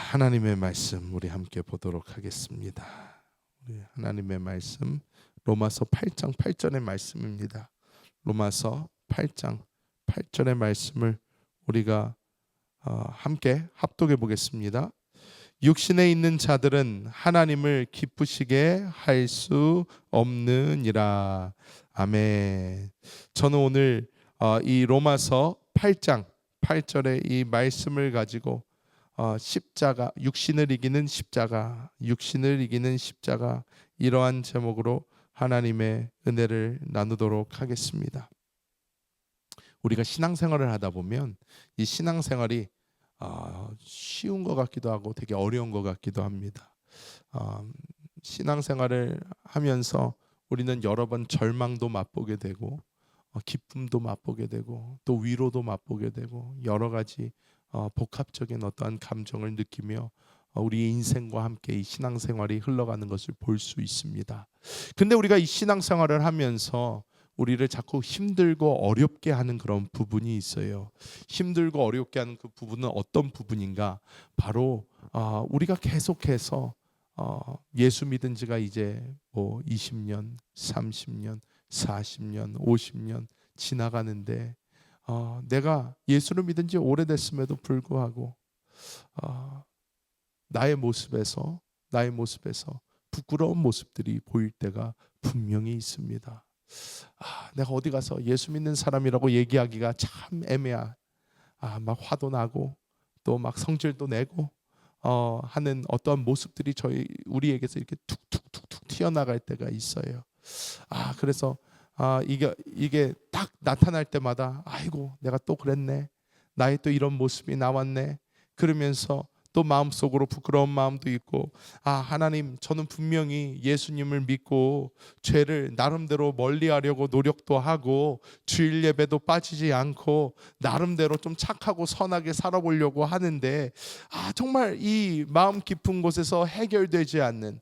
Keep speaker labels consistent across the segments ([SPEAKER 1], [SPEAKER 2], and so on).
[SPEAKER 1] 하나님의 말씀 우리 함께 보도록 하겠습니다. 우리 하나님의 말씀 로마서 8장 8절의 말씀입니다. 로마서 8장 8절의 말씀을 우리가 함께 합독해 보겠습니다. 육신에 있는 자들은 하나님을 기쁘시게 할 수 없느니라. 아멘. 저는 오늘 이 로마서 8장 8절의 이 말씀을 가지고 십자가, 육신을 이기는 십자가, 육신을 이기는 십자가, 이러한 제목으로 하나님의 은혜를 나누도록 하겠습니다. 우리가 신앙생활을 하다 보면 이 신앙생활이 쉬운 것 같기도 하고 되게 어려운 것 같기도 합니다. 신앙생활을 하면서 우리는 여러 번 절망도 맛보게 되고 기쁨도 맛보게 되고 또 위로도 맛보게 되고 여러 가지 복합적인 어떠한 감정을 느끼며 우리의 인생과 함께 이 신앙생활이 흘러가는 것을 볼 수 있습니다. 근데 우리가 이 신앙생활을 하면서 우리를 자꾸 힘들고 어렵게 하는 그런 부분이 있어요. 힘들고 어렵게 하는 그 부분은 어떤 부분인가? 바로 우리가 계속해서 예수 믿은 지가 이제 뭐 20년, 30년, 40년, 50년 지나가는데 내가 예수를 믿은 지 오래됐음에도 불구하고 나의 모습에서 부끄러운 모습들이 보일 때가 분명히 있습니다. 내가 어디 가서 예수 믿는 사람이라고 얘기하기가 참 애매한, 막 화도 나고 또 막 성질도 내고 하는 어떠한 모습들이 우리에게서 이렇게 툭툭툭툭 튀어나갈 때가 있어요. 그래서 이게 딱 나타날 때마다 아이고 내가 또 그랬네, 나의 또 이런 모습이 나왔네, 그러면서 또 마음속으로 부끄러운 마음도 있고 하나님, 저는 분명히 예수님을 믿고 죄를 나름대로 멀리하려고 노력도 하고 주일 예배도 빠지지 않고 나름대로 좀 착하고 선하게 살아보려고 하는데 정말 이 마음 깊은 곳에서 해결되지 않는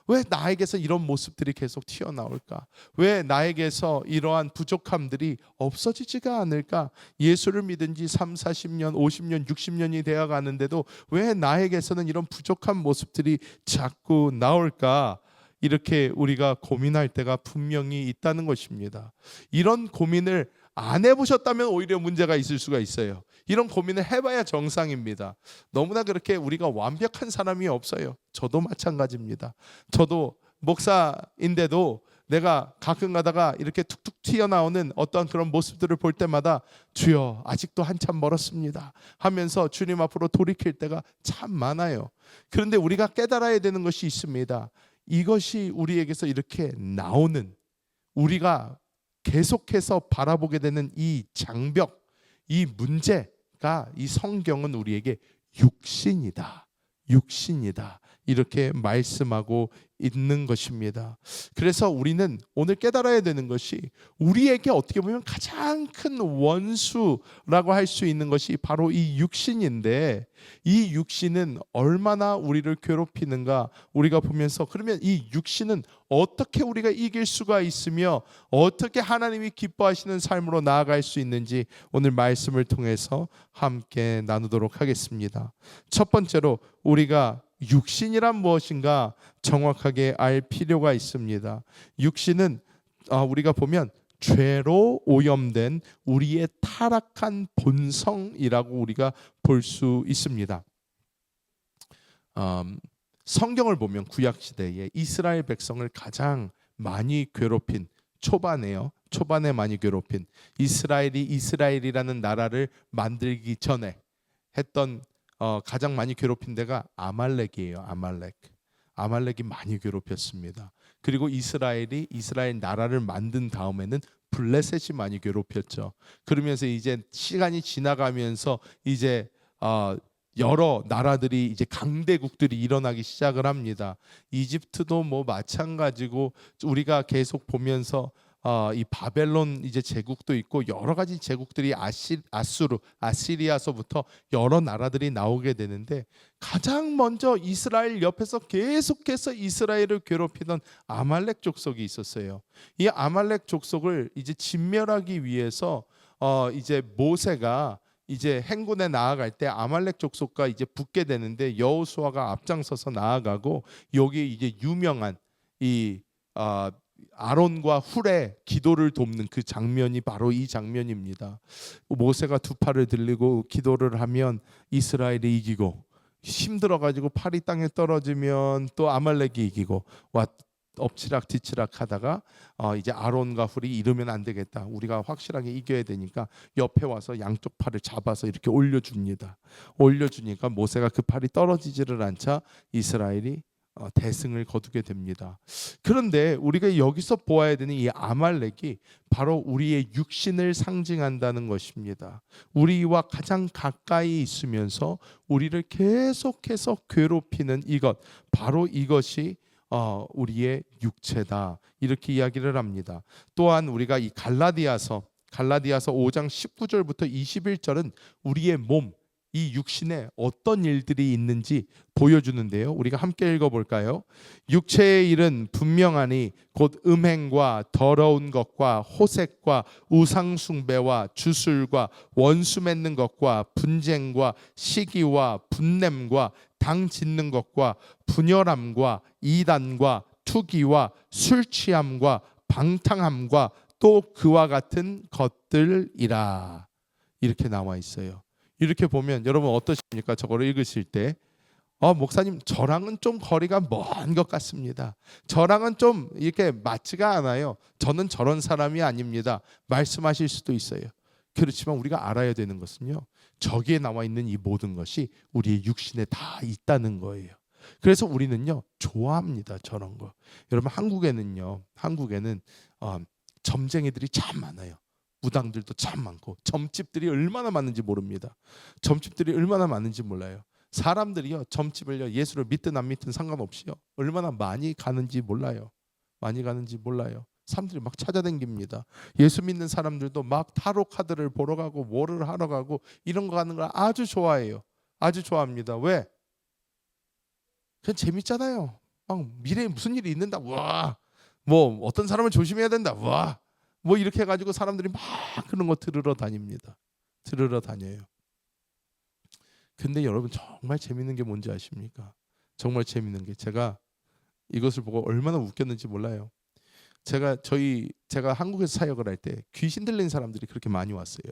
[SPEAKER 1] 왜 나에게서 이런 모습들이 계속 튀어나올까? 왜 나에게서 이러한 부족함들이 없어지지가 않을까? 예수를 믿은 지 3, 40년, 50년, 60년이 되어 가는데도 왜 나에게서는 이런 부족한 모습들이 자꾸 나올까? 이렇게 우리가 고민할 때가 분명히 있다는 것입니다. 이런 고민을 안 해보셨다면 오히려 문제가 있을 수가 있어요. 이런 고민을 해봐야 정상입니다. 너무나 그렇게 우리가 완벽한 사람이 없어요. 저도 마찬가지입니다. 저도 목사인데도 내가 가끔 가다가 이렇게 툭툭 튀어나오는 어떤 그런 모습들을 볼 때마다 주여 아직도 한참 멀었습니다 하면서 주님 앞으로 돌이킬 때가 참 많아요. 그런데 우리가 깨달아야 되는 것이 있습니다. 이것이 우리에게서 이렇게 나오는, 우리가 계속해서 바라보게 되는 이 장벽, 이 문제가, 이 성경은 우리에게 육신이다 이렇게 말씀하고 있는 것입니다. 그래서 우리는 오늘 깨달아야 되는 것이 우리에게 어떻게 보면 가장 큰 원수라고 할 수 있는 것이 바로 이 육신인데, 이 육신은 얼마나 우리를 괴롭히는가 우리가 보면서, 그러면 이 육신은 어떻게 우리가 이길 수가 있으며 어떻게 하나님이 기뻐하시는 삶으로 나아갈 수 있는지 오늘 말씀을 통해서 함께 나누도록 하겠습니다. 첫 번째로 우리가 육신이란 무엇인가 정확하게 알 필요가 있습니다. 육신은 우리가 보면 죄로 오염된 우리의 타락한 본성이라고 우리가 볼 수 있습니다. 성경을 보면 구약시대에 이스라엘 백성을 가장 많이 괴롭힌, 초반에 많이 괴롭힌, 이스라엘이라는 나라를 만들기 전에 했던 가장 많이 괴롭힌 데가 아말렉이에요. 아말렉이 많이 괴롭혔습니다. 그리고 이스라엘 나라를 만든 다음에는 블레셋이 많이 괴롭혔죠. 그러면서 이제 시간이 지나가면서 이제 여러 나라들이, 이제 강대국들이 일어나기 시작을 합니다. 이집트도 뭐 마찬가지고, 우리가 계속 보면서 이 바벨론 이제 제국도 있고 여러 가지 제국들이 아시리아서부터 여러 나라들이 나오게 되는데, 가장 먼저 이스라엘 옆에서 계속해서 이스라엘을 괴롭히던 아말렉 족속이 있었어요. 이 아말렉 족속을 이제 진멸하기 위해서 이제 모세가 이제 행군에 나아갈 때 아말렉 족속과 이제 붙게 되는데 여호수아가 앞장서서 나아가고 여기 이제 유명한 이 아론과 훌의 기도를 돕는 그 장면이 바로 이 장면입니다. 모세가 두 팔을 들리고 기도를 하면 이스라엘이 이기고 힘들어 가지고 팔이 땅에 떨어지면 또 아말렉이 이기고 엎치락 뒤치락 하다가 이제 아론과 훌이 이러면 안 되겠다. 우리가 확실하게 이겨야 되니까 옆에 와서 양쪽 팔을 잡아서 이렇게 올려줍니다. 올려주니까 모세가 그 팔이 떨어지지를 않자 이스라엘이 대승을 거두게 됩니다. 그런데 우리가 여기서 보아야 되는 이 아말렉이 바로 우리의 육신을 상징한다는 것입니다. 우리와 가장 가까이 있으면서 우리를 계속해서 괴롭히는 이것, 바로 이것이 우리의 육체다, 이렇게 이야기를 합니다. 또한 우리가 이 갈라디아서 5장 19절부터 21절은 우리의 몸, 이 육신에 어떤 일들이 있는지 보여주는데요. 우리가 함께 읽어볼까요? 육체의 일은 분명하니 곧 음행과 더러운 것과 호색과 우상숭배와 주술과 원수 맺는 것과 분쟁과 시기와 분냄과 당 짓는 것과 분열함과 이단과 투기와 술 취함과 방탕함과 또 그와 같은 것들이라, 이렇게 나와 있어요. 이렇게 보면 여러분 어떠십니까? 저거를 읽으실 때 목사님, 저랑은 좀 거리가 먼 것 같습니다. 저랑은 좀 이렇게 맞지가 않아요. 저는 저런 사람이 아닙니다. 말씀하실 수도 있어요. 그렇지만 우리가 알아야 되는 것은요, 저기에 나와 있는 이 모든 것이 우리의 육신에 다 있다는 거예요. 그래서 우리는요 좋아합니다, 저런 거. 여러분, 한국에는 점쟁이들이 참 많아요. 무당들도 참 많고 점집들이 얼마나 많은지 모릅니다. 점집들이 얼마나 많은지 몰라요. 사람들이요 점집을요, 예수를 믿든 안 믿든 상관없이요 얼마나 많이 가는지 몰라요. 사람들이 막 찾아다닙니다. 예수 믿는 사람들도 막 타로 카드를 보러 가고 뭐를 하러 가고 이런 거 하는 걸 아주 좋아해요. 아주 좋아합니다. 왜? 그냥 재밌잖아요. 막 미래에 무슨 일이 있는다. 와, 뭐 어떤 사람을 조심해야 된다. 와, 뭐 이렇게 해가지고 사람들이 막 그런 거 들으러 다녀요. 근데 여러분, 정말 재밌는 게 뭔지 아십니까? 정말 재밌는 게, 제가 이것을 보고 얼마나 웃겼는지 몰라요. 제가 한국에서 사역을 할 때 귀신 들린 사람들이 그렇게 많이 왔어요.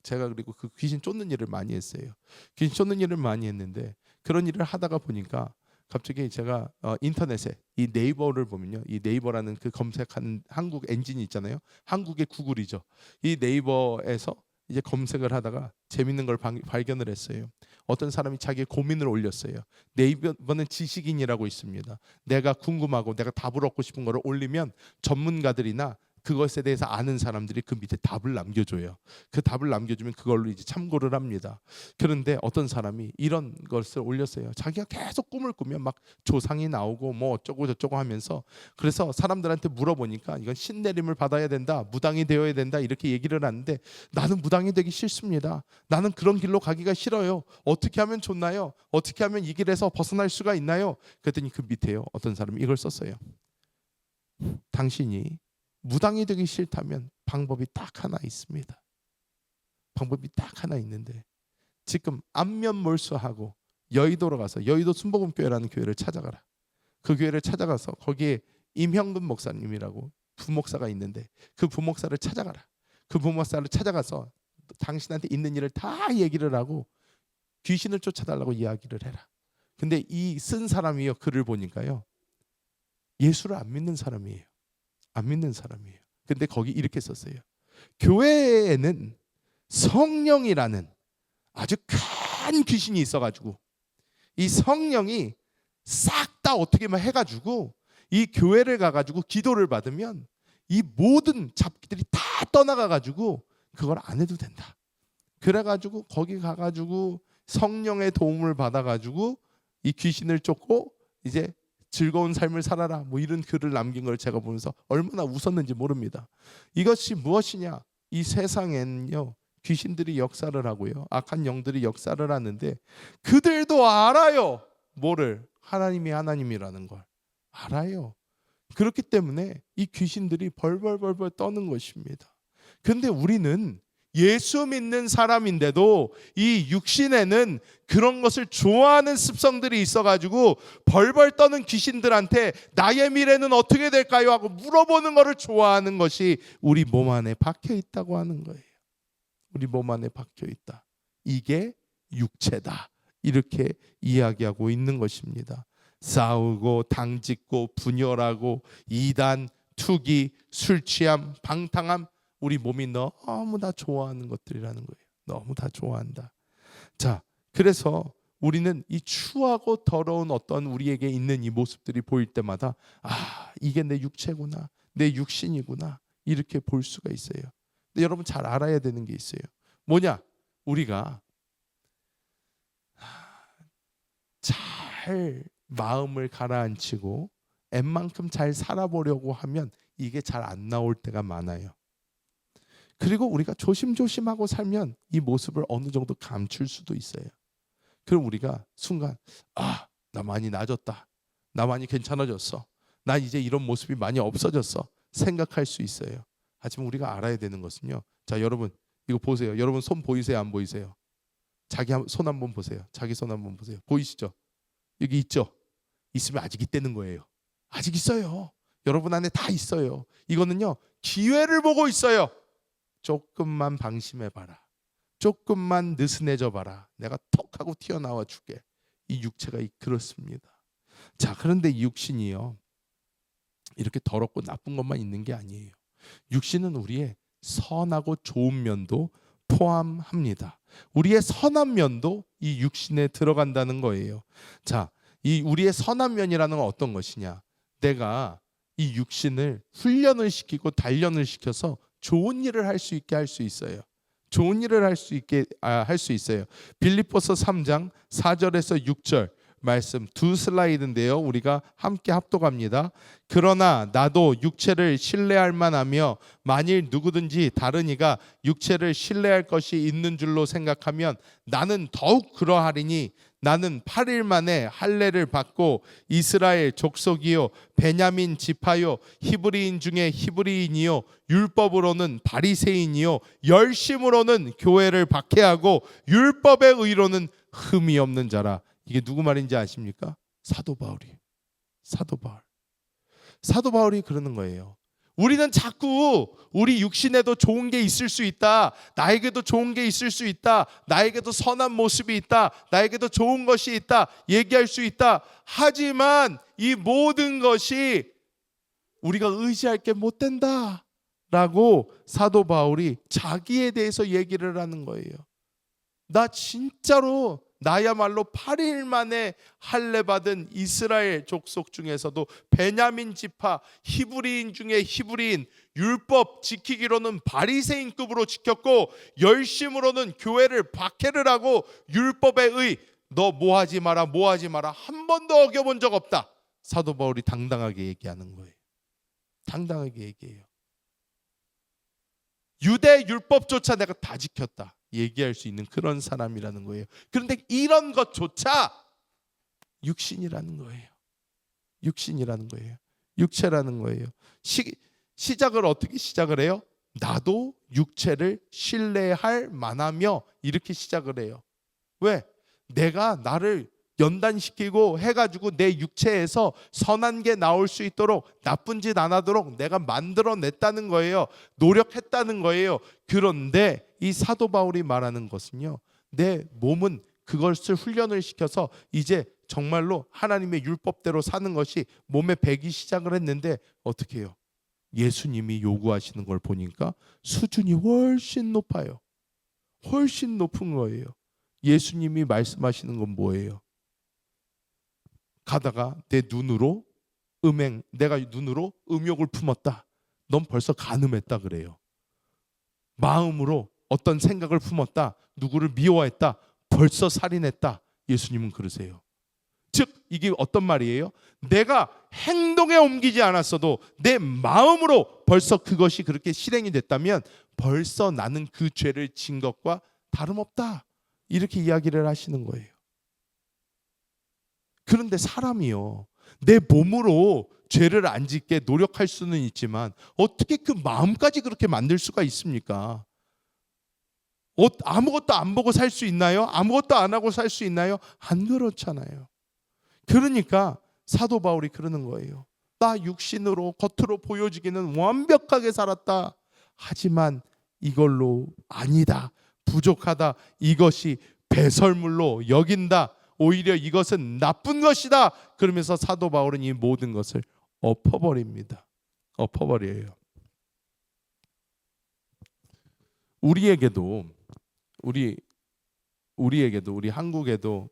[SPEAKER 1] 제가 그리고 그 귀신 쫓는 일을 많이 했어요. 귀신 쫓는 일을 많이 했는데, 그런 일을 하다가 보니까 갑자기 제가 인터넷에 이 네이버를 보면요, 이 네이버라는 그 검색하는 한국 엔진이 있잖아요. 한국의 구글이죠. 이 네이버에서 이제 검색을 하다가 재밌는 걸 발견을 했어요. 어떤 사람이 자기의 고민을 올렸어요. 네이버는 지식인이라고 있습니다. 내가 궁금하고 내가 답을 얻고 싶은 거를 올리면 전문가들이나 그것에 대해서 아는 사람들이 그 밑에 답을 남겨줘요. 그 답을 남겨주면 그걸로 이제 참고를 합니다. 그런데 어떤 사람이 이런 것을 올렸어요. 자기가 계속 꿈을 꾸면 막 조상이 나오고 뭐 어쩌고 저쩌고 하면서, 그래서 사람들한테 물어보니까 이건 신내림을 받아야 된다, 무당이 되어야 된다, 이렇게 얘기를 하는데, 나는 무당이 되기 싫습니다. 나는 그런 길로 가기가 싫어요. 어떻게 하면 좋나요? 어떻게 하면 이 길에서 벗어날 수가 있나요? 그랬더니 그 밑에요, 어떤 사람이 이걸 썼어요. 당신이 무당이 되기 싫다면 방법이 딱 하나 있습니다. 방법이 딱 하나 있는데, 지금 안면몰수하고 여의도로 가서 여의도 순복음교회라는 교회를 찾아가라. 그 교회를 찾아가서 거기에 임형근 목사님이라고 부목사가 있는데, 그 부목사를 찾아가라. 그 부목사를 찾아가서 당신한테 있는 일을 다 얘기를 하고 귀신을 쫓아달라고 이야기를 해라. 근데 이 쓴 사람이요, 글을 보니까요, 예수를 안 믿는 사람이에요. 근데 거기 이렇게 썼어요. 교회에는 성령이라는 아주 큰 귀신이 있어가지고, 이 성령이 싹 다 어떻게만 해가지고 이 교회를 가가지고 기도를 받으면 이 모든 잡기들이 다 떠나가가지고 그걸 안 해도 된다. 그래가지고 거기 가가지고 성령의 도움을 받아가지고 이 귀신을 쫓고 이제 즐거운 삶을 살아라, 뭐 이런 글을 남긴 걸 제가 보면서 얼마나 웃었는지 모릅니다. 이것이 무엇이냐? 이 세상엔요, 귀신들이 역사를 하고요, 악한 영들이 역사를 하는데 그들도 알아요. 뭐를? 하나님이 하나님이라는 걸 알아요. 그렇기 때문에 이 귀신들이 벌벌벌벌 떠는 것입니다. 그런데 우리는 예수 믿는 사람인데도 이 육신에는 그런 것을 좋아하는 습성들이 있어가지고 벌벌 떠는 귀신들한테 나의 미래는 어떻게 될까요? 하고 물어보는 것을 좋아하는 것이 우리 몸 안에 박혀 있다고 하는 거예요. 우리 몸 안에 박혀 있다. 이게 육체다. 이렇게 이야기하고 있는 것입니다. 싸우고 당짓고 분열하고 이단, 투기, 술 취함, 방탕함, 우리 몸이 너무 다 좋아하는 것들이라는 거예요. 너무 다 좋아한다. 자, 그래서 우리는 이 추하고 더러운 어떤 우리에게 있는 이 모습들이 보일 때마다 이게 내 육체구나, 내 육신이구나, 이렇게 볼 수가 있어요. 근데 여러분 잘 알아야 되는 게 있어요. 뭐냐? 우리가 잘 마음을 가라앉히고 웬만큼 잘 살아보려고 하면 이게 잘 안 나올 때가 많아요. 그리고 우리가 조심조심하고 살면 이 모습을 어느 정도 감출 수도 있어요. 그럼 우리가 순간 나 많이 나아졌다, 나 많이 괜찮아졌어, 나 이제 이런 모습이 많이 없어졌어 생각할 수 있어요. 하지만 우리가 알아야 되는 것은요, 자 여러분 이거 보세요. 여러분 손 보이세요? 안 보이세요? 자기 손 한번 보세요. 자기 손 한번 보세요. 보이시죠? 여기 있죠? 있으면 아직 있다는 거예요. 아직 있어요. 여러분 안에 다 있어요. 이거는요 기회를 보고 있어요. 조금만 방심해봐라, 조금만 느슨해져 봐라, 내가 턱 하고 튀어나와 줄게. 이 육체가 그렇습니다. 자, 그런데 이 육신이요 이렇게 더럽고 나쁜 것만 있는 게 아니에요. 육신은 우리의 선하고 좋은 면도 포함합니다. 우리의 선한 면도 이 육신에 들어간다는 거예요. 자, 이 우리의 선한 면이라는 건 어떤 것이냐? 내가 이 육신을 훈련을 시키고 단련을 시켜서 좋은 일을 할 수 있게 할 수 있어요. 좋은 일을 할 수 있게 할 수 있어요. 빌립보서 3장 4절에서 6절 말씀 두 슬라이드인데요. 우리가 함께 합독합니다. 그러나 나도 육체를 신뢰할 만하며 만일 누구든지 다른 이가 육체를 신뢰할 것이 있는 줄로 생각하면 나는 더욱 그러하리니 나는 8일 만에 할례를 받고 이스라엘 족속이요 베냐민 지파요 히브리인 중에 히브리인이요 율법으로는 바리새인이요 열심으로는 교회를 박해하고 율법의 의로는 흠이 없는 자라. 이게 누구 말인지 아십니까? 사도 바울이에요. 사도 바울이 그러는 거예요. 우리는 자꾸 우리 육신에도 좋은 게 있을 수 있다, 나에게도 좋은 게 있을 수 있다, 나에게도 선한 모습이 있다, 나에게도 좋은 것이 있다 얘기할 수 있다. 하지만 이 모든 것이 우리가 의지할 게 못 된다 라고 사도 바울이 자기에 대해서 얘기를 하는 거예요. 나 진짜로 나야말로 8일 만에 할례 받은 이스라엘 족속 중에서도 베냐민 지파 히브리인 중에 히브리인, 율법 지키기로는 바리새인급으로 지켰고 열심으로는 교회를 박해를 하고 율법의 의, 너 뭐하지 마라 한 번도 어겨본 적 없다. 사도 바울이 당당하게 얘기하는 거예요. 당당하게 얘기해요. 유대 율법조차 내가 다 지켰다 얘기할 수 있는 그런 사람이라는 거예요. 그런데 이런 것조차 육신이라는 거예요. 육체라는 거예요. 시작을 어떻게 시작을 해요? 나도 육체를 신뢰할 만하며 이렇게 시작을 해요. 왜? 내가 나를 연단시키고 해가지고 내 육체에서 선한 게 나올 수 있도록, 나쁜 짓 안 하도록 내가 만들어냈다는 거예요. 노력했다는 거예요. 그런데 이 사도 바울이 말하는 것은요, 내 몸은 그것을 훈련을 시켜서 이제 정말로 하나님의 율법대로 사는 것이 몸에 배기 시작을 했는데 어떻게 해요? 예수님이 요구하시는 걸 보니까 수준이 훨씬 높아요. 훨씬 높은 거예요. 예수님이 말씀하시는 건 뭐예요? 가다가 내가 눈으로 음욕을 품었다. 넌 벌써 간음했다 그래요. 마음으로 어떤 생각을 품었다. 누구를 미워했다. 벌써 살인했다. 예수님은 그러세요. 즉 이게 어떤 말이에요? 내가 행동에 옮기지 않았어도 내 마음으로 벌써 그것이 그렇게 실행이 됐다면 벌써 나는 그 죄를 진 것과 다름없다. 이렇게 이야기를 하시는 거예요. 그런데 사람이요, 내 몸으로 죄를 안 짓게 노력할 수는 있지만 어떻게 그 마음까지 그렇게 만들 수가 있습니까? 아무것도 안 보고 살 수 있나요? 아무것도 안 하고 살 수 있나요? 안 그렇잖아요. 그러니까 사도 바울이 그러는 거예요. 나 육신으로 겉으로 보여지기는 완벽하게 살았다. 하지만 이걸로 아니다. 부족하다. 이것이 배설물로 여긴다. 오히려 이것은 나쁜 것이다. 그러면서 사도 바울은 이 모든 것을 엎어버립니다. 엎어버려요. 우리에게도 우리 한국에도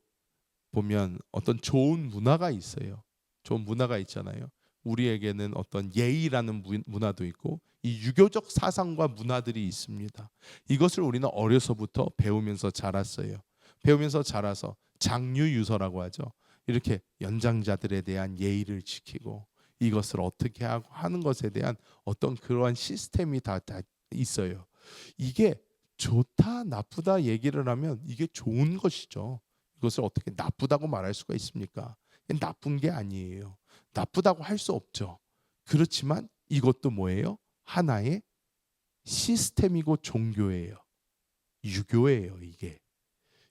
[SPEAKER 1] 보면 어떤 좋은 문화가 있어요. 좋은 문화가 있잖아요. 우리에게는 어떤 예의라는 문화도 있고 이 유교적 사상과 문화들이 있습니다. 이것을 우리는 어려서부터 배우면서 자랐어요. 배우면서 자라서 장유유서라고 하죠. 이렇게 연장자들에 대한 예의를 지키고 이것을 어떻게 하고 하는 것에 대한 어떤 그러한 시스템이 다 있어요. 이게 좋다 나쁘다 얘기를 하면 이게 좋은 것이죠. 이것을 어떻게 나쁘다고 말할 수가 있습니까? 나쁜 게 아니에요. 나쁘다고 할 수 없죠. 그렇지만 이것도 뭐예요? 하나의 시스템이고 종교예요. 유교예요, 이게.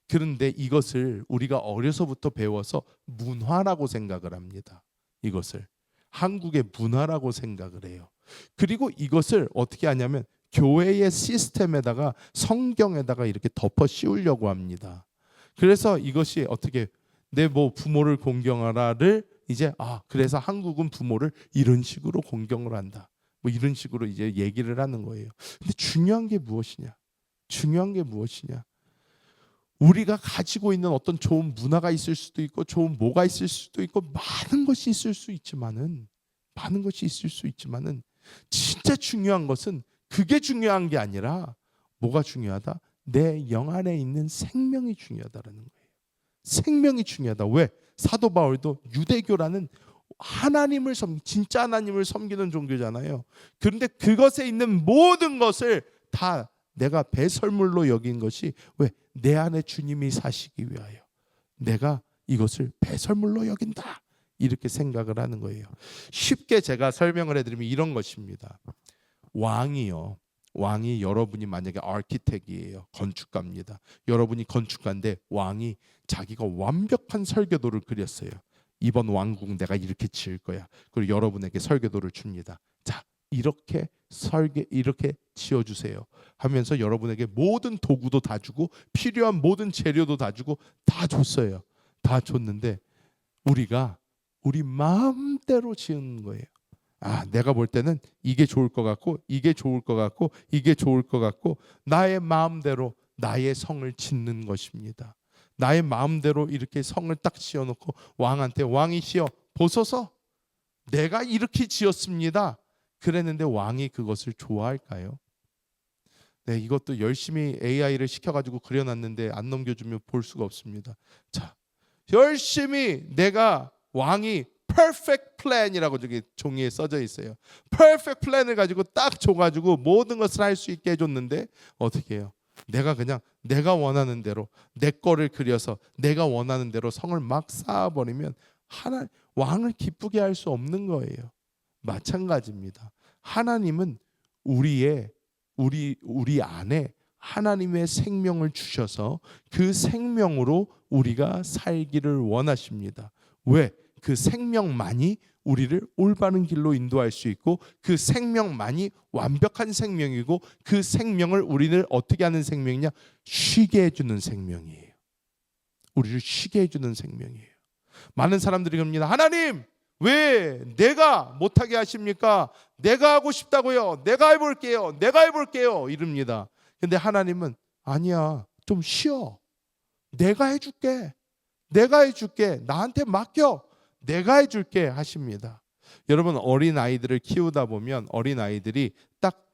[SPEAKER 1] 그런데 이것을 우리가 어려서부터 배워서 문화라고 생각을 합니다. 이것을 한국의 문화라고 생각을 해요. 그리고 이것을 어떻게 하냐면 교회의 시스템에다가 성경에다가 이렇게 덮어 씌우려고 합니다. 그래서 이것이 어떻게 내 뭐 부모를 공경하라를 이제 그래서 한국은 부모를 이런 식으로 공경을 한다. 뭐 이런 식으로 이제 얘기를 하는 거예요. 근데 중요한 게 무엇이냐? 중요한 게 무엇이냐? 우리가 가지고 있는 어떤 좋은 문화가 있을 수도 있고 좋은 뭐가 있을 수도 있고 많은 것이 있을 수 있지만은 진짜 중요한 것은 그게 중요한 게 아니라 뭐가 중요하다? 내 영 안에 있는 생명이 중요하다라는 거예요. 생명이 중요하다. 왜? 사도 바울도 유대교라는 진짜 하나님을 섬기는 종교잖아요. 그런데 그것에 있는 모든 것을 다 내가 배설물로 여긴 것이 왜? 내 안에 주님이 사시기 위하여 내가 이것을 배설물로 여긴다. 이렇게 생각을 하는 거예요. 쉽게 제가 설명을 해드리면 이런 것입니다. 왕이 여러분이 만약에 아키텍이에요. 건축가입니다. 여러분이 건축가인데 왕이 자기가 완벽한 설계도를 그렸어요. 이번 왕궁 내가 이렇게 지을 거야. 그리고 여러분에게 설계도를 줍니다. 자, 이렇게 지어주세요 하면서 여러분에게 모든 도구도 다 주고 필요한 모든 재료도 다 주고 다 줬어요. 다 줬는데 우리가 우리 마음대로 지은 거예요. 내가 볼 때는 이게 좋을 것 같고 이게 좋을 것 같고 이게 좋을 것 같고 나의 마음대로 나의 성을 짓는 것입니다. 나의 마음대로 이렇게 성을 딱 지어놓고 왕한테 왕이시여 보소서 내가 이렇게 지었습니다. 그랬는데 왕이 그것을 좋아할까요? 네, 이것도 열심히 AI를 시켜가지고 그려놨는데 안 넘겨주면 볼 수가 없습니다. 자, 열심히 내가 왕이 perfect plan이라고 저기 종이에 써져 있어요. perfect plan을 가지고 딱 줘가지고 모든 것을 할 수 있게 해줬는데 어떻게 해요? 내가 그냥 내가 원하는 대로 내 거를 그려서 내가 원하는 대로 성을 막 쌓아버리면 왕을 기쁘게 할 수 없는 거예요. 마찬가지입니다. 하나님은 우리 안에 하나님의 생명을 주셔서 그 생명으로 우리가 살기를 원하십니다. 왜? 그 생명만이 우리를 올바른 길로 인도할 수 있고 그 생명만이 완벽한 생명이고 그 생명을 우리를 어떻게 하는 생명이냐? 쉬게 해주는 생명이에요. 우리를 쉬게 해주는 생명이에요. 많은 사람들이 그럽니다. 하나님 왜 내가 못하게 하십니까? 내가 하고 싶다고요. 내가 해볼게요. 이럽니다. 근데 하나님은 아니야. 좀 쉬어. 내가 해줄게. 나한테 맡겨. 내가 해줄게 하십니다. 여러분 어린아이들을 키우다 보면 어린아이들이 딱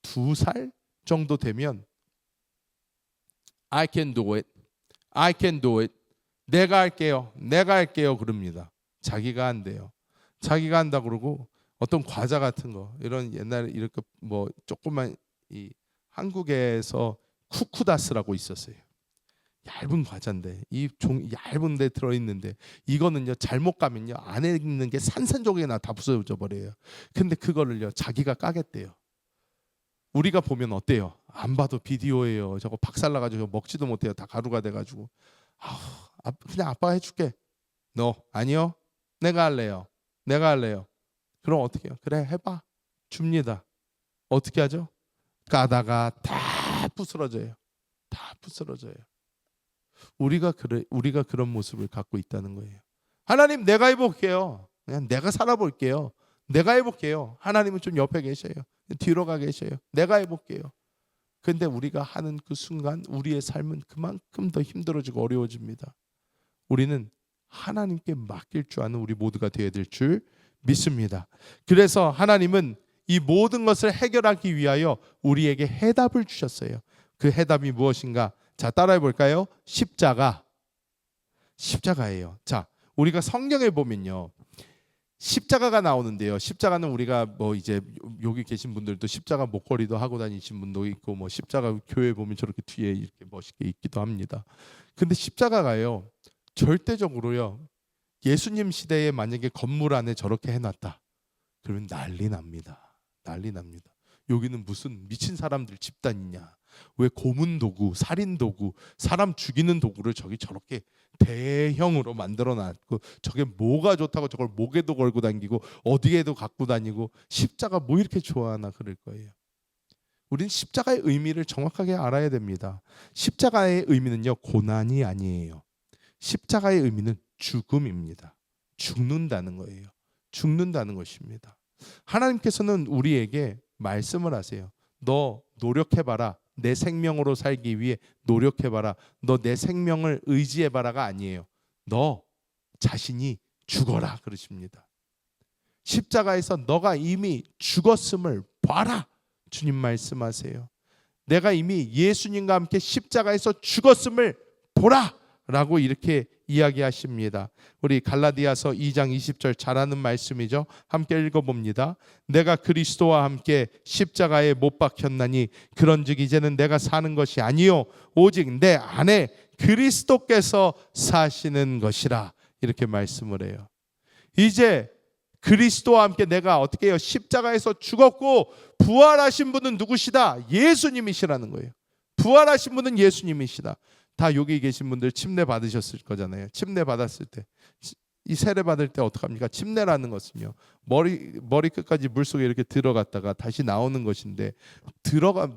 [SPEAKER 1] 2살 정도 되면 I can do it. 내가 할게요. 그럽니다. 자기가 한대요. 자기가 한다 그러고 어떤 과자 같은 거 이런 옛날에 이렇게 뭐 조그만 이 한국에서 쿠쿠다스라고 있었어요. 얇은 과자인데 이 종 얇은 데 들어있는데 이거는요 잘못 가면요 안에 있는 게 산산조각이 다 부서져 버려요. 근데 그거를요 자기가 까겠대요. 우리가 보면 어때요? 안 봐도 비디오예요. 저거 박살나가지고 먹지도 못해요. 다 가루가 돼가지고. 그냥 아빠가 해줄게. 아니요. 내가 할래요. 내가 할래요. 그럼 어떻게 해요? 그래 해봐. 줍니다. 어떻게 하죠? 까다가 다 부스러져요. 다 부스러져요. 우리가 그런 모습을 갖고 있다는 거예요. 하나님 내가 해볼게요. 그냥 내가 살아볼게요. 내가 해볼게요. 하나님은 좀 옆에 계셔요. 뒤로 가 계셔요. 내가 해볼게요. 근데 우리가 하는 그 순간 우리의 삶은 그만큼 더 힘들어지고 어려워집니다. 우리는 하나님께 맡길 줄 아는 우리 모두가 되어야 될 줄 믿습니다. 그래서 하나님은 이 모든 것을 해결하기 위하여 우리에게 해답을 주셨어요. 그 해답이 무엇인가? 자, 따라해 볼까요? 십자가예요. 자, 우리가 성경에 보면요, 십자가가 나오는데요. 십자가는 우리가 이제 여기 계신 분들도 십자가 목걸이도 하고 다니신 분도 있고 십자가 교회 보면 저렇게 뒤에 이렇게 멋있게 있기도 합니다. 근데 십자가가요, 절대적으로요, 예수님 시대에 만약에 건물 안에 저렇게 해놨다 그러면 난리 납니다. 난리 납니다. 여기는 무슨 미친 사람들 집단이냐? 왜 고문 도구, 살인 도구, 사람 죽이는 도구를 저렇게 대형으로 만들어놨고 저게 뭐가 좋다고 저걸 목에도 걸고 다니고 어디에도 갖고 다니고 십자가 뭐 이렇게 좋아하나 그럴 거예요. 우린 십자가의 의미를 정확하게 알아야 됩니다. 십자가의 의미는요, 고난이 아니에요. 십자가의 의미는 죽음입니다. 죽는다는 거예요. 죽는다는 것입니다. 하나님께서는 우리에게 말씀을 하세요. 너 노력해봐라. 내 생명으로 살기 위해 노력해봐라. 너 내 생명을 의지해봐라가 아니에요. 너 자신이 죽어라 그러십니다. 십자가에서 너가 이미 죽었음을 봐라. 주님 말씀하세요. 내가 이미 예수님과 함께 십자가에서 죽었음을 보라 라고 이렇게 이야기하십니다. 우리 갈라디아서 2장 20절 잘 아는 말씀이죠. 함께 읽어봅니다. 내가 그리스도와 함께 십자가에 못 박혔나니 그런즉 이제는 내가 사는 것이 아니요 오직 내 안에 그리스도께서 사시는 것이라 이렇게 말씀을 해요. 이제 그리스도와 함께 내가 어떻게 해요? 십자가에서 죽었고 부활하신 분은 누구시다? 예수님이시라는 거예요. 부활하신 분은 예수님이시다. 다 여기 계신 분들 침례 받으셨을 거잖아요. 침례 받았을 때 이 세례 받을 때 어떡합니까? 침례라는 것은요, 머리 끝까지 물속에 이렇게 들어갔다가 다시 나오는 것인데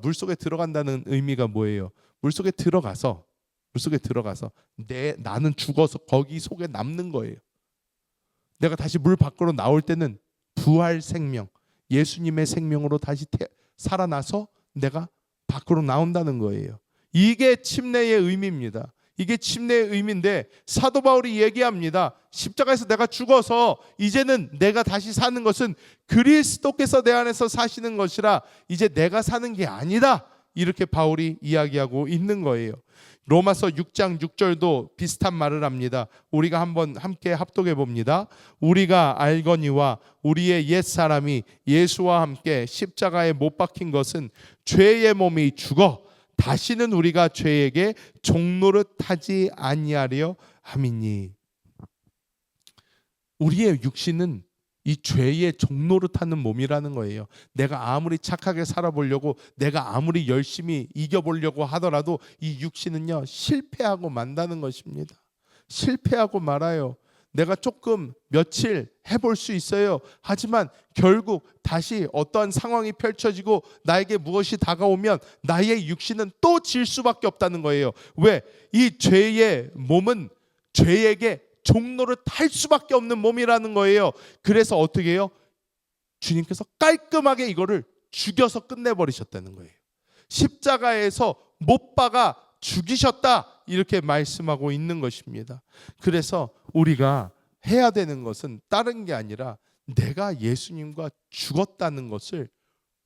[SPEAKER 1] 물속에 들어간다는 의미가 뭐예요? 물속에 들어가서 나는 죽어서 거기 속에 남는 거예요. 내가 다시 물 밖으로 나올 때는 부활 생명, 예수님의 생명으로 다시 살아나서 내가 밖으로 나온다는 거예요. 이게 침례의 의미입니다. 이게 침례의 의미인데 사도 바울이 얘기합니다. 십자가에서 내가 죽어서 이제는 내가 다시 사는 것은 그리스도께서 내 안에서 사시는 것이라 이제 내가 사는 게 아니다. 이렇게 바울이 이야기하고 있는 거예요. 로마서 6장 6절도 비슷한 말을 합니다. 우리가 한번 함께 합독해 봅니다. 우리가 알거니와 우리의 옛사람이 예수와 함께 십자가에 못 박힌 것은 죄의 몸이 죽어 다시는 우리가 죄에게 종노릇하지 아니하려 함이니. 우리의 육신은 이 죄의 종노릇하는 몸이라는 거예요. 내가 아무리 착하게 살아보려고 내가 아무리 열심히 이겨보려고 하더라도 이 육신은요 실패하고 만다는 것입니다. 실패하고 말아요. 내가 조금 며칠 해볼 수 있어요. 하지만 결국 다시 어떠한 상황이 펼쳐지고 나에게 무엇이 다가오면 나의 육신은 또 질 수밖에 없다는 거예요. 왜? 이 죄의 몸은 죄에게 종노릇 할 수밖에 없는 몸이라는 거예요. 그래서 어떻게 해요? 주님께서 깔끔하게 이거를 죽여서 끝내버리셨다는 거예요. 십자가에서 못 박아 죽이셨다 이렇게 말씀하고 있는 것입니다. 그래서 우리가 해야 되는 것은 다른 게 아니라 내가 예수님과 죽었다는 것을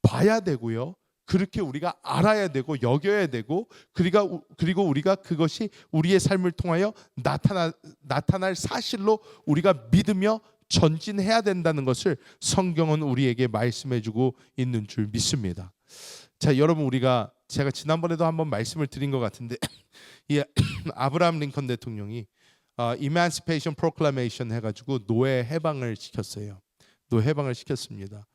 [SPEAKER 1] 봐야 되고요. 그렇게 우리가 알아야 되고 여겨야 되고 그리고 우리가 그것이 우리의 삶을 통하여 나타날 사실로 우리가 믿으며 전진해야 된다는 것을 성경은 우리에게 말씀해주고 있는 줄 믿습니다. 자, 여러분 제가 지난번에도 한번 말씀을 드린 것 같은데 이 아브라함 링컨 대통령이 Emancipation Proclamation 해가지고 노예 해방을 시켰어요. 노예 해방을 시켰습니다.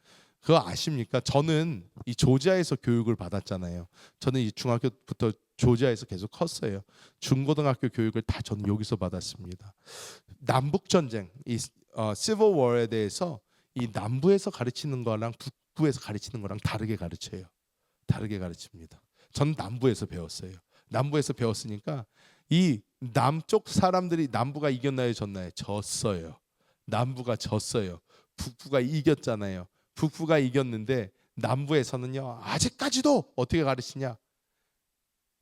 [SPEAKER 1] 그거 아십니까? 저는 이 조지아에서 교육을 받았잖아요. 저는 이 중학교부터 조지아에서 계속 컸어요. 중고등학교 교육을 다 저는 여기서 받았습니다. 남북 전쟁, 이 시빌 워에 대해서 이 남부에서 가르치는 거랑 북부에서 가르치는 거랑 다르게 가르쳐요. 다르게 가르칩니다. 전 남부에서 배웠어요. 남부에서 배웠으니까 이 남쪽 사람들이 남부가 이겼나요, 졌나요? 졌어요. 남부가 졌어요. 북부가 이겼잖아요. 북부가 이겼는데 남부에서는요, 아직까지도 어떻게 가르치냐?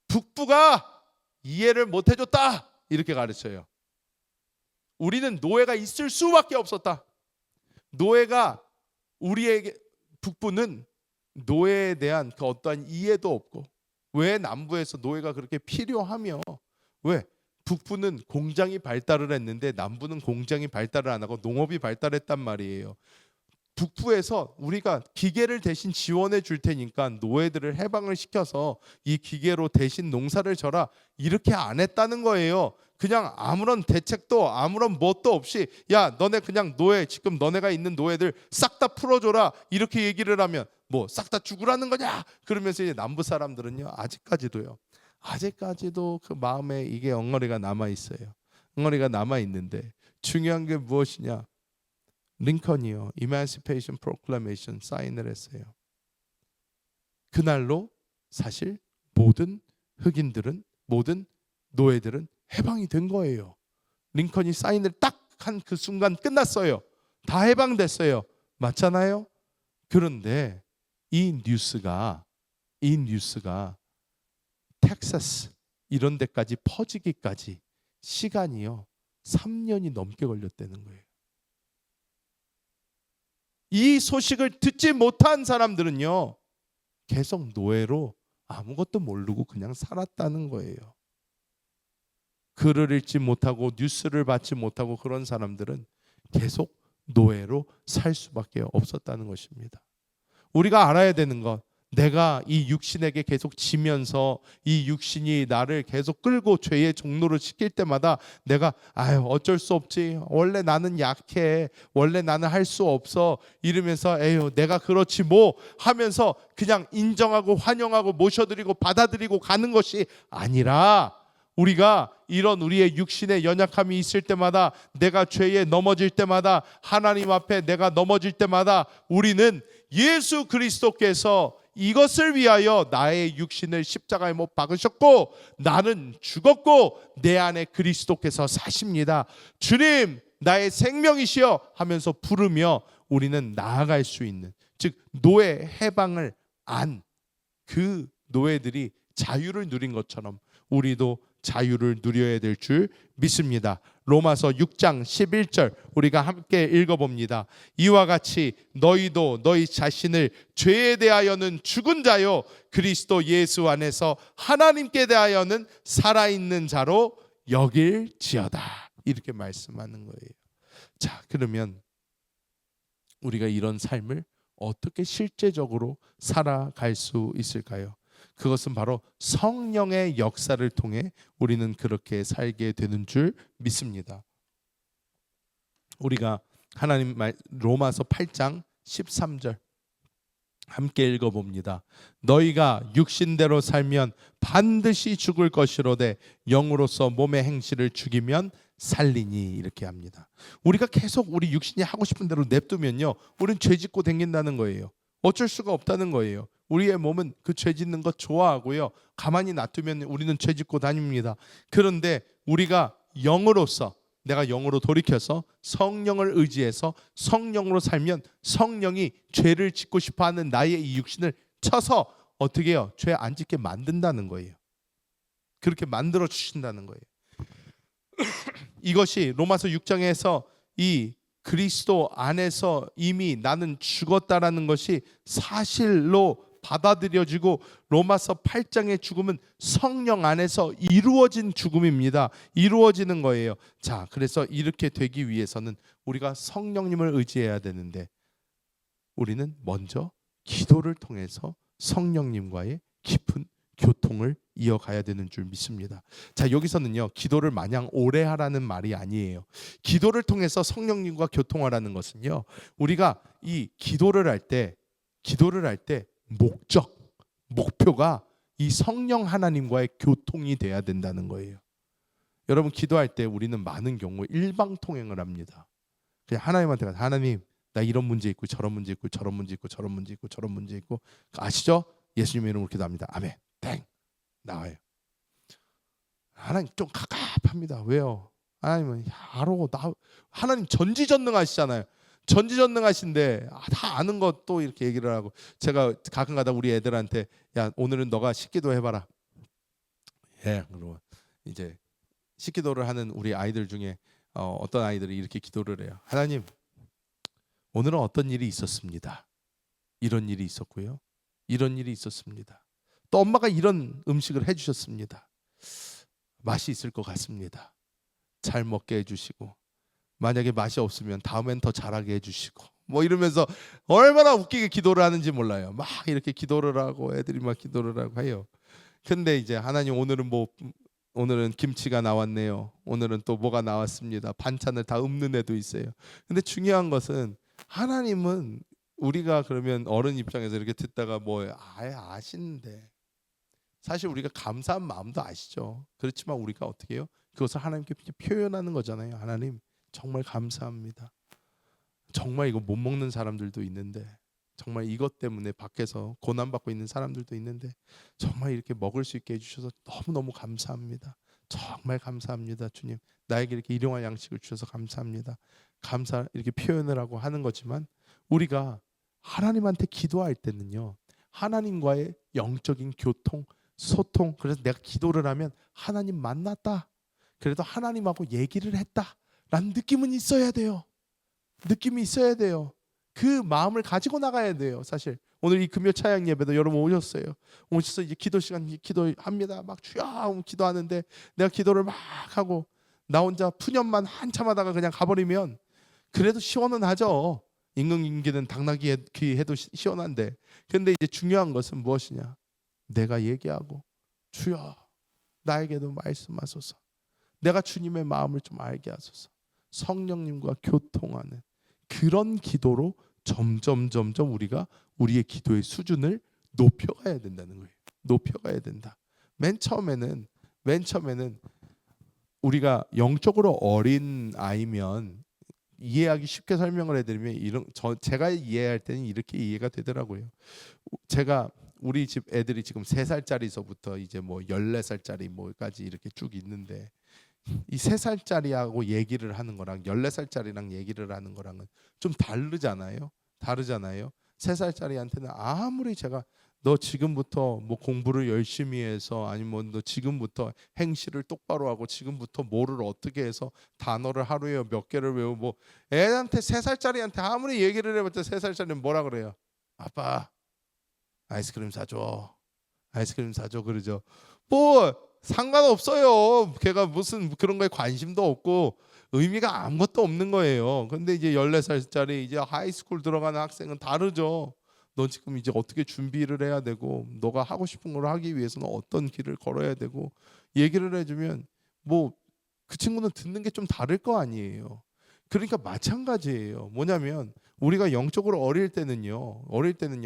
[SPEAKER 1] 북부가 이해를 못 해줬다, 이렇게 가르쳐요. 우리는 노예가 있을 수밖에 없었다. 노예가 우리에게, 북부는 노예에 대한 그 어떠한 이해도 없고, 왜 남부에서 노예가 그렇게 필요하며, 왜 북부는 공장이 발달을 했는데 남부는 공장이 발달을 안 하고 농업이 발달했단 말이에요. 북부에서 우리가 기계를 대신 지원해 줄 테니까 노예들을 해방을 시켜서 이 기계로 대신 농사를 져라, 이렇게 안 했다는 거예요. 그냥 아무런 대책도 아무런 뭣도 없이, 야 너네 그냥 노예, 지금 너네가 있는 노예들 싹 다 풀어줘라, 이렇게 얘기를 하면 뭐 싹 다 죽으라는 거냐? 그러면서 이제 남부 사람들은요, 아직까지도 그 마음에 이게 엉터리가 남아 있어요. 엉터리가 남아 있는데 중요한 게 무엇이냐? 링컨이요, Emancipation Proclamation 사인을 했어요. 그날로 사실 모든 흑인들은, 모든 노예들은 해방이 된 거예요. 링컨이 사인을 딱 한 그 순간 끝났어요. 다 해방됐어요. 맞잖아요? 그런데 이 뉴스가 텍사스 이런 데까지 퍼지기까지 시간이요, 3년이 넘게 걸렸다는 거예요. 이 소식을 듣지 못한 사람들은요, 계속 노예로 아무것도 모르고 그냥 살았다는 거예요. 글을 읽지 못하고 뉴스를 받지 못하고 그런 사람들은 계속 노예로 살 수밖에 없었다는 것입니다. 우리가 알아야 되는 것, 내가 이 육신에게 계속 지면서 이 육신이 나를 계속 끌고 죄의 종로를 시킬 때마다 내가 어쩔 수 없지, 원래 나는 약해, 원래 나는 할 수 없어 이러면서 에휴 내가 그렇지 뭐 하면서 그냥 인정하고 환영하고 모셔드리고 받아들이고 가는 것이 아니라, 우리가 이런 우리의 육신의 연약함이 있을 때마다, 내가 죄에 넘어질 때마다, 하나님 앞에 내가 넘어질 때마다 우리는 예수 그리스도께서 이것을 위하여 나의 육신을 십자가에 못 박으셨고 나는 죽었고 내 안에 그리스도께서 사십니다. 주님 나의 생명이시여 하면서 부르며 우리는 나아갈 수 있는, 즉 노예 해방을 안 그 노예들이 자유를 누린 것처럼 우리도 자유를 누려야 될 줄 믿습니다. 로마서 6장 11절 우리가 함께 읽어봅니다. 이와 같이 너희도 너희 자신을 죄에 대하여는 죽은 자요 그리스도 예수 안에서 하나님께 대하여는 살아있는 자로 여길지어다, 이렇게 말씀하는 거예요. 자, 그러면 우리가 이런 삶을 어떻게 실제적으로 살아갈 수 있을까요? 그것은 바로 성령의 역사를 통해 우리는 그렇게 살게 되는 줄 믿습니다. 우리가 하나님 말 로마서 8장 13절 함께 읽어봅니다. 너희가 육신대로 살면 반드시 죽을 것이로되 영으로서 몸의 행실을 죽이면 살리니, 이렇게 합니다. 우리가 계속 우리 육신이 하고 싶은 대로 냅두면요, 우리는 죄 짓고 댕긴다는 거예요. 어쩔 수가 없다는 거예요. 우리의 몸은 그 죄 짓는 것 좋아하고요, 가만히 놔두면 우리는 죄 짓고 다닙니다. 그런데 우리가 영으로서, 내가 영으로 돌이켜서 성령을 의지해서 성령으로 살면 성령이 죄를 짓고 싶어하는 나의 이 육신을 쳐서 어떻게 해요? 죄 안 짓게 만든다는 거예요. 그렇게 만들어 주신다는 거예요. 이것이 로마서 6장에서 이 그리스도 안에서 이미 나는 죽었다라는 것이 사실로 받아들여지고, 로마서 8장의 죽음은 성령 안에서 이루어진 죽음입니다. 이루어지는 거예요. 자, 그래서 이렇게 되기 위해서는 우리가 성령님을 의지해야 되는데, 우리는 먼저 기도를 통해서 성령님과의 깊은 교통을 이어가야 되는 줄 믿습니다. 자, 여기서는요, 기도를 마냥 오래 하라는 말이 아니에요. 기도를 통해서 성령님과 교통하라는 것은요, 우리가 이 기도를 할 때 기도를 할 때 목표가 이 성령 하나님과의 교통이 돼야 된다는 거예요. 여러분, 기도할 때 우리는 많은 경우 일방통행을 합니다. 그냥 하나님한테 가서 하나님, 나 이런 문제 있고 저런 문제 있고 저런 문제 있고 저런 문제 있고 저런 문제 있고 아시죠? 예수님의 이름으로 기도합니다. 아멘. 땡 나와요. 하나님 좀 갑갑합니다. 왜요? 하나님은 하나님 전지전능하시잖아요. 전지전능하신데 다 아는 것도 이렇게 얘기를 하고, 제가 가끔가다 우리 애들한테 야 오늘은 너가 식기도 해봐라. 예, 그리고 이제 식기도를 하는 우리 아이들 중에 어떤 아이들이 이렇게 기도를 해요. 하나님, 오늘은 어떤 일이 있었습니다. 이런 일이 있었고요. 이런 일이 있었습니다. 또 엄마가 이런 음식을 해주셨습니다. 맛이 있을 것 같습니다. 잘 먹게 해주시고, 만약에 맛이 없으면 다음엔 더 잘하게 해주시고, 뭐 이러면서 얼마나 웃기게 기도를 하는지 몰라요. 막 이렇게 기도를 하고 애들이 막 기도를 하고 해요. 근데 이제 하나님, 오늘은 김치가 나왔네요. 오늘은 또 뭐가 나왔습니다. 반찬을 다 읊는 애도 있어요. 근데 중요한 것은 하나님은 우리가 그러면 어른 입장에서 이렇게 듣다가 뭐 아시는데, 사실 우리가 감사한 마음도 아시죠. 그렇지만 우리가 어떻게 해요? 그것을 하나님께 표현하는 거잖아요. 하나님, 정말 감사합니다. 정말 이거 못 먹는 사람들도 있는데, 정말 이것 때문에 밖에서 고난받고 있는 사람들도 있는데 정말 이렇게 먹을 수 있게 해주셔서 너무너무 감사합니다. 정말 감사합니다. 주님, 나에게 이렇게 일용할 양식을 주셔서 감사합니다. 감사, 이렇게 표현을 하고 하는 거지만, 우리가 하나님한테 기도할 때는요, 하나님과의 영적인 교통, 소통, 그래서 내가 기도를 하면 하나님 만났다, 그래도 하나님하고 얘기를 했다 라는 느낌은 있어야 돼요. 느낌이 있어야 돼요. 그 마음을 가지고 나가야 돼요. 사실 오늘 이 금요 차양 예배도 여러분 오셨어요. 오셔서 이제 기도 시간 기도합니다. 막 주여 기도하는데, 내가 기도를 막 하고 나 혼자 푸념만 한참 하다가 그냥 가버리면 그래도 시원은 하죠. 임금님기는 당나귀 해도 시원한데, 근데 이제 중요한 것은 무엇이냐? 내가 얘기하고 주여 나에게도 말씀하소서, 내가 주님의 마음을 좀 알게 하소서, 성령님과 교통하는 그런 기도로 점점 우리가 우리의 기도의 수준을 높여가야 된다는 거예요. 높여가야 된다. 맨 처음에는 우리가 영적으로 어린 아이면 이해하기 쉽게 설명을 해드리면 제가 이해할 때는 이렇게 이해가 되더라고요. 우리 집 애들이 지금 3살짜리서부터 이제 뭐 14살짜리 뭐까지 이렇게 쭉 있는데, 이 3살짜리하고 얘기를 하는 거랑 14살짜리랑 얘기를 하는 거랑은 좀 다르잖아요. 3살짜리한테는 아무리 제가 너 지금부터 뭐 공부를 열심히 해서, 아니면 너 지금부터 행실을 똑바로 하고 지금부터 뭐를 어떻게 해서 단어를 하루에 몇 개를 외우고, 뭐 애한테 3살짜리한테 아무리 얘기를 해봤자 3살짜리는 뭐라 그래요? 아빠 아이스크림 사줘, 아이스크림 사줘 그러죠. 뭐 상관없어요. 걔가 무슨 그런 거에 관심도 없고 의미가 아무것도 없는 거예요. 근데 이제 14살짜리 이제 하이스쿨 들어가는 학생은 다르죠. 너 지금 이제 어떻게 준비를 해야 되고, 너가 하고 싶은 걸 하기 위해서는 어떤 길을 걸어야 되고 얘기를 해주면 뭐 그 친구는 듣는 게 좀 다를 거 아니에요. 그러니까 마찬가지예요. 뭐냐면 우리가 영적으로 어릴 때는요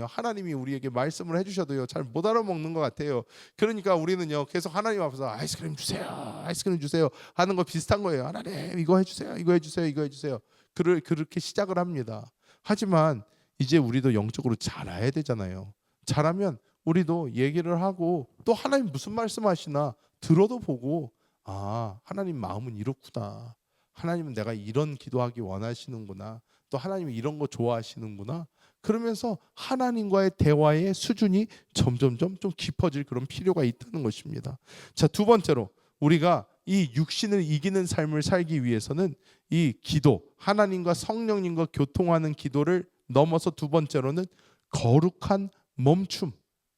[SPEAKER 1] 하나님이 우리에게 말씀을 해주셔도요 잘 못 알아먹는 것 같아요. 그러니까 우리는요 계속 하나님 앞에서 아이스크림 주세요 하는 거 비슷한 거예요. 하나님 이거 해주세요, 이거 해주세요, 이거 해주세요. 그렇게 시작을 합니다. 하지만 이제 우리도 영적으로 자라야 되잖아요. 자라면 우리도 얘기를 하고, 또 하나님 무슨 말씀하시나 들어도 보고, 아 하나님 마음은 이렇구나, 하나님은 내가 이런 기도하기 원하시는구나, 또 하나님이 이런 거 좋아하시는구나, 그러면서 하나님과의 대화의 수준이 점점 좀 깊어질 그런 필요가 있다는 것입니다. 자, 두 번째로 우리가 이 육신을 이기는 삶을 살기 위해서는 이 기도, 하나님과 성령님과 교통하는 기도를 넘어서 두 번째로는 거룩한 멈춤이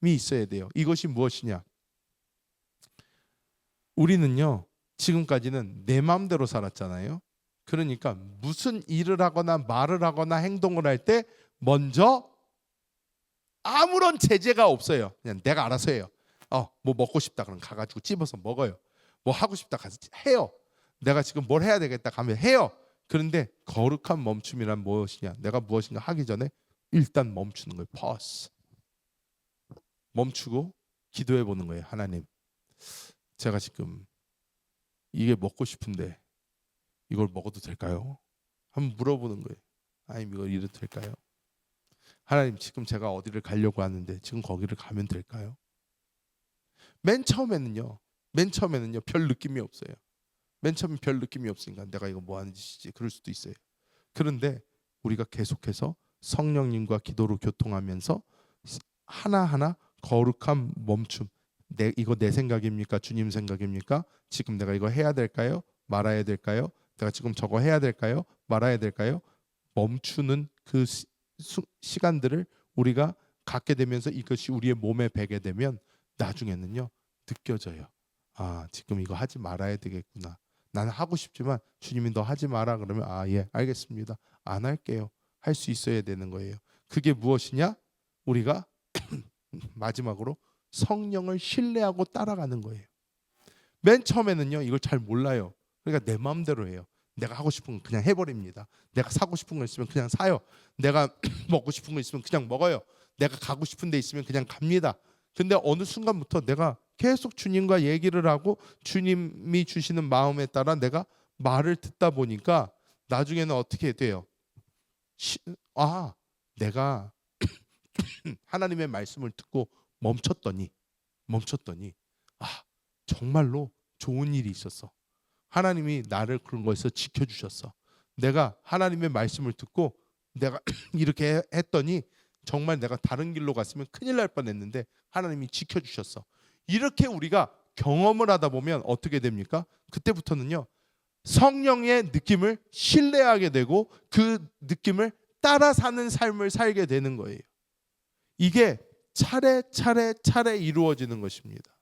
[SPEAKER 1] 있어야 돼요. 이것이 무엇이냐? 우리는요 지금까지는 내 마음대로 살았잖아요. 그러니까 무슨 일을 하거나 말을 하거나 행동을 할 때 먼저 아무런 제재가 없어요. 그냥 내가 알아서 해요. 뭐 먹고 싶다 그럼 가가지고 찝어서 먹어요. 뭐 하고 싶다 가서 해요. 내가 지금 뭘 해야 되겠다 가면 해요. 그런데 거룩한 멈춤이란 무엇이냐? 내가 무엇인가 하기 전에 일단 멈추는 거예요. pause. 멈추고 기도해 보는 거예요. 하나님, 제가 지금 이게 먹고 싶은데 이걸 먹어도 될까요? 한번 물어보는 거예요. 하나님, 이걸 이래도 될까요? 하나님, 지금 제가 어디를 가려고 하는데 지금 거기를 가면 될까요? 맨 처음에는요 별 느낌이 없어요. 맨 처음에 별 느낌이 없으니까 내가 이거 뭐 하는 짓이지 그럴 수도 있어요. 그런데 우리가 계속해서 성령님과 기도로 교통하면서 하나하나 거룩한 멈춤, 이거 내 생각입니까? 주님 생각입니까? 지금 내가 이거 해야 될까요? 말아야 될까요? 내가 지금 저거 해야 될까요? 말아야 될까요? 멈추는 그 시간들을 우리가 갖게 되면서 이것이 우리의 몸에 배게 되면 나중에는요 느껴져요. 아, 지금 이거 하지 말아야 되겠구나. 나는 하고 싶지만 주님이 너 하지 마라 그러면 예, 알겠습니다. 안 할게요. 할 수 있어야 되는 거예요. 그게 무엇이냐? 우리가 마지막으로 성령을 신뢰하고 따라가는 거예요. 맨 처음에는요 이걸 잘 몰라요. 그러니까 내 마음대로 해요. 내가 하고 싶은 건 그냥 해버립니다. 내가 사고 싶은 거 있으면 그냥 사요. 내가 먹고 싶은 거 있으면 그냥 먹어요. 내가 가고 싶은 데 있으면 그냥 갑니다. 근데 어느 순간부터 내가 계속 주님과 얘기를 하고 주님이 주시는 마음에 따라 내가 말을 듣다 보니까 나중에는 어떻게 돼요? 내가 하나님의 말씀을 듣고 멈췄더니 정말로 좋은 일이 있었어. 하나님이 나를 그런 거에서 지켜주셨어. 내가 하나님의 말씀을 듣고 내가 이렇게 했더니 정말 내가 다른 길로 갔으면 큰일 날 뻔했는데 하나님이 지켜주셨어. 이렇게 우리가 경험을 하다 보면 어떻게 됩니까? 그때부터는요 성령의 느낌을 신뢰하게 되고 그 느낌을 따라 사는 삶을 살게 되는 거예요. 이게 차례차례 이루어지는 것입니다.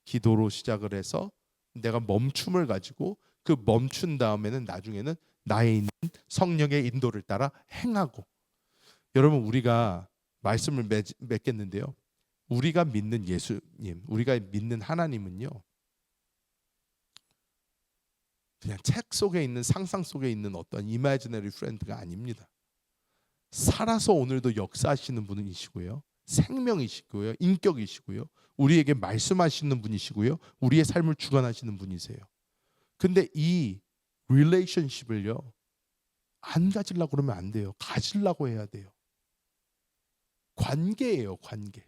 [SPEAKER 1] 기도로 시작을 해서 내가 멈춤을 가지고 그 멈춘 다음에는 나중에는 나에 있는 성령의 인도를 따라 행하고. 여러분, 우리가 말씀을 맺겠는데요, 우리가 믿는 예수님, 우리가 믿는 하나님은요 그냥 책 속에 있는 상상 속에 있는 어떤 이마지너리 프렌드가 아닙니다. 살아서 오늘도 역사하시는 분이시고요, 생명이시고요, 인격이시고요, 우리에게 말씀하시는 분이시고요, 우리의 삶을 주관하시는 분이세요. 근데 이 릴레이션십을요 안 가지려고 그러면 안 돼요. 가지려고 해야 돼요. 관계예요, 관계.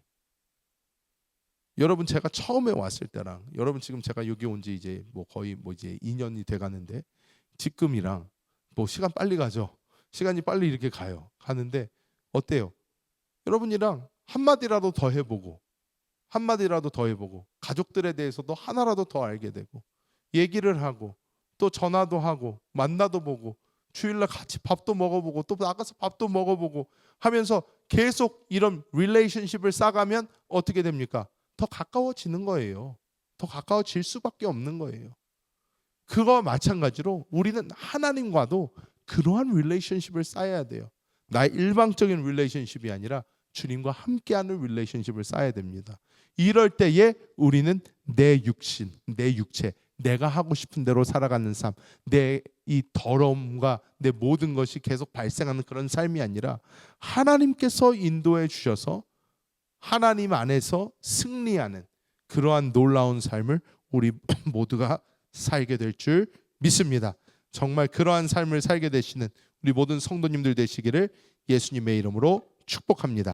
[SPEAKER 1] 여러분, 제가 처음에 왔을 때랑 여러분 지금 제가 여기 온 지 이제 거의 이제 2년이 돼 가는데 지금이랑 시간 빨리 가죠. 시간이 빨리 이렇게 가는데 어때요? 여러분이랑 한마디라도 더 해보고 가족들에 대해서도 하나라도 더 알게 되고 얘기를 하고 또 전화도 하고 만나도 보고 주일날 같이 밥도 먹어보고 또 나가서 밥도 먹어보고 하면서 계속 이런 릴레이션십을 쌓아가면 어떻게 됩니까? 더 가까워지는 거예요. 더 가까워질 수밖에 없는 거예요. 그거와 마찬가지로 우리는 하나님과도 그러한 릴레이션십을 쌓아야 돼요. 나의 일방적인 릴레이션십이 아니라 주님과 함께하는 릴레이션십을 쌓아야 됩니다. 이럴 때에 우리는 내 육신, 내 육체, 내가 하고 싶은 대로 살아가는 삶, 내 이 더러움과 내 모든 것이 계속 발생하는 그런 삶이 아니라 하나님께서 인도해 주셔서 하나님 안에서 승리하는 그러한 놀라운 삶을 우리 모두가 살게 될 줄 믿습니다. 정말 그러한 삶을 살게 되시는 우리 모든 성도님들 되시기를 예수님의 이름으로 축복합니다.